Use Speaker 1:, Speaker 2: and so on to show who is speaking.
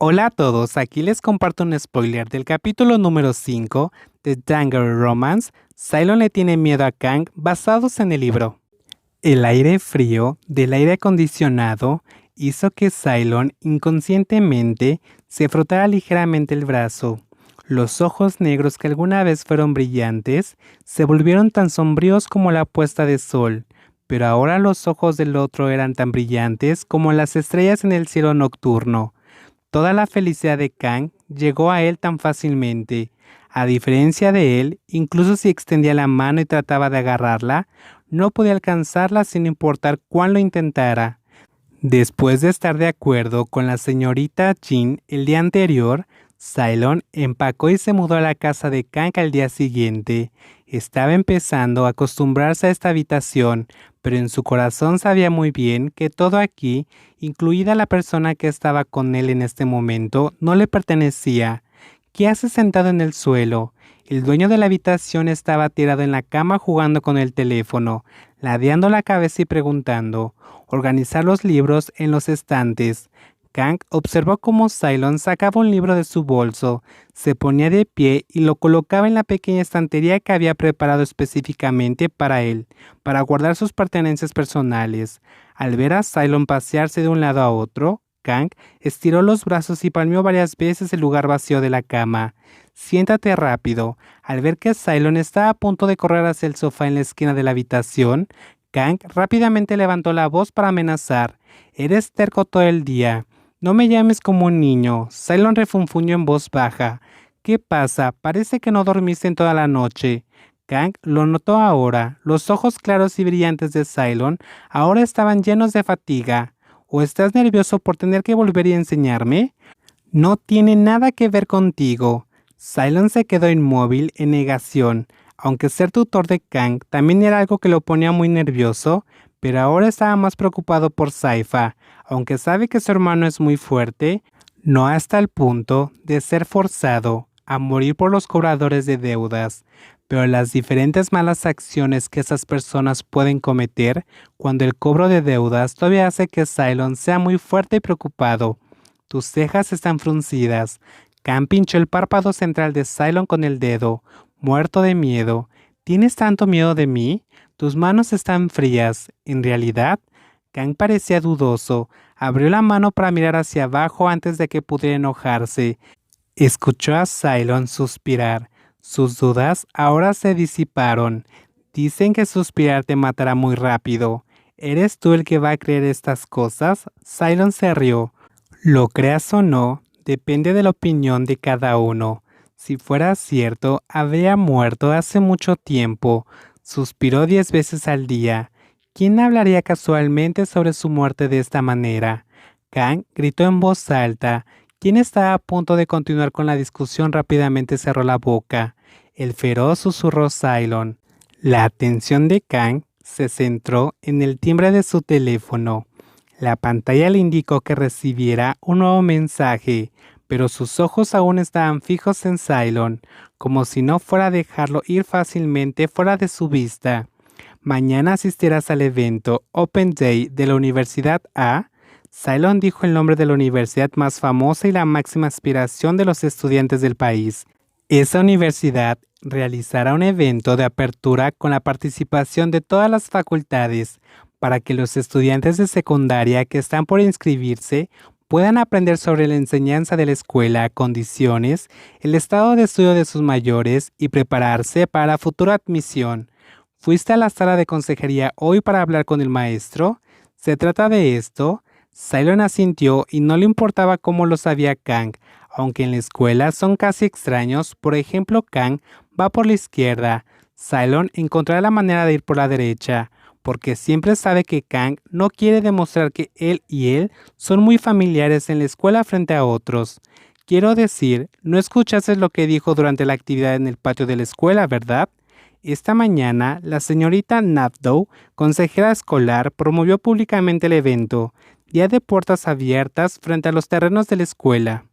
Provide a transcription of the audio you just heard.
Speaker 1: Hola a todos, aquí les comparto un spoiler del capítulo número 5 de Danganronpa. Cylon le tiene miedo a Kang basados en el libro. El aire frío del aire acondicionado hizo que Cylon inconscientemente se frotara ligeramente el brazo. Los ojos negros que alguna vez fueron brillantes se volvieron tan sombríos como la puesta de sol, pero ahora los ojos del otro eran tan brillantes como las estrellas en el cielo nocturno. Toda la felicidad de Kang llegó a él tan fácilmente. A diferencia de él, incluso si extendía la mano y trataba de agarrarla, no podía alcanzarla sin importar cuán lo intentara. Después de estar de acuerdo con la señorita Jin el día anterior, Cylon empacó y se mudó a la casa de Kang al día siguiente. Estaba empezando a acostumbrarse a esta habitación, pero en su corazón sabía muy bien que todo aquí, incluida la persona que estaba con él en este momento, no le pertenecía. ¿Qué hace sentado en el suelo? El dueño de la habitación estaba tirado en la cama jugando con el teléfono, ladeando la cabeza y preguntando. Organizar los libros en los estantes. Kang observó cómo Cylon sacaba un libro de su bolso, se ponía de pie y lo colocaba en la pequeña estantería que había preparado específicamente para él, para guardar sus pertenencias personales. Al ver a Cylon pasearse de un lado a otro, Kang estiró los brazos y palmeó varias veces el lugar vacío de la cama. Siéntate rápido. Al ver que Cylon estaba a punto de correr hacia el sofá en la esquina de la habitación, Kang rápidamente levantó la voz para amenazar. Eres terco todo el día. No me llames como un niño. Cylon refunfuñó en voz baja. ¿Qué pasa? Parece que no dormiste en toda la noche. Kang lo notó ahora. Los ojos claros y brillantes de Cylon ahora estaban llenos de fatiga. ¿O estás nervioso por tener que volver y enseñarme? No tiene nada que ver contigo. Cylon se quedó inmóvil en negación. Aunque ser tutor de Kang también era algo que lo ponía muy nervioso, pero ahora estaba más preocupado por Saifa. Aunque sabe que su hermano es muy fuerte, no hasta el punto de ser forzado a morir por los cobradores de deudas. Pero las diferentes malas acciones que esas personas pueden cometer cuando el cobro de deudas todavía hace que Cylon sea muy fuerte y preocupado. Tus cejas están fruncidas. Kang pinchó el párpado central de Cylon con el dedo, muerto de miedo. ¿Tienes tanto miedo de mí? Tus manos están frías. En realidad, Kang parecía dudoso. Abrió la mano para mirar hacia abajo antes de que pudiera enojarse. Escuchó a Cylon suspirar. Sus dudas ahora se disiparon. Dicen que suspirar te matará muy rápido. ¿Eres tú el que va a creer estas cosas? Cylon se rió. Lo creas o no, depende de la opinión de cada uno. Si fuera cierto, habría muerto hace mucho tiempo. Suspiró 10 veces al día. ¿Quién hablaría casualmente sobre su muerte de esta manera? Kang gritó en voz alta. Quien estaba a punto de continuar con la discusión rápidamente cerró la boca. El feroz susurró Cylon. La atención de Kang se centró en el timbre de su teléfono. La pantalla le indicó que recibiera un nuevo mensaje, pero sus ojos aún estaban fijos en Cylon, como si no fuera a dejarlo ir fácilmente fuera de su vista. Mañana asistirás al evento Open Day de la Universidad A. Cylon dijo el nombre de la universidad más famosa y la máxima aspiración de los estudiantes del país. Esa universidad realizará un evento de apertura con la participación de todas las facultades para que los estudiantes de secundaria que están por inscribirse puedan aprender sobre la enseñanza de la escuela, condiciones, el estado de estudio de sus mayores y prepararse para la futura admisión. ¿Fuiste a la sala de consejería hoy para hablar con el maestro? ¿Se trata de esto? Cylon asintió y no le importaba cómo lo sabía Kang, aunque en la escuela son casi extraños. Por ejemplo, Kang va por la izquierda. Cylon encontrará la manera de ir por la derecha, porque siempre sabe que Kang no quiere demostrar que él y él son muy familiares en la escuela frente a otros. Quiero decir, no escuchaste lo que dijo durante la actividad en el patio de la escuela, ¿verdad? Esta mañana, la señorita Nabdow, consejera escolar, promovió públicamente el evento, Día de Puertas Abiertas frente a los terrenos de la escuela.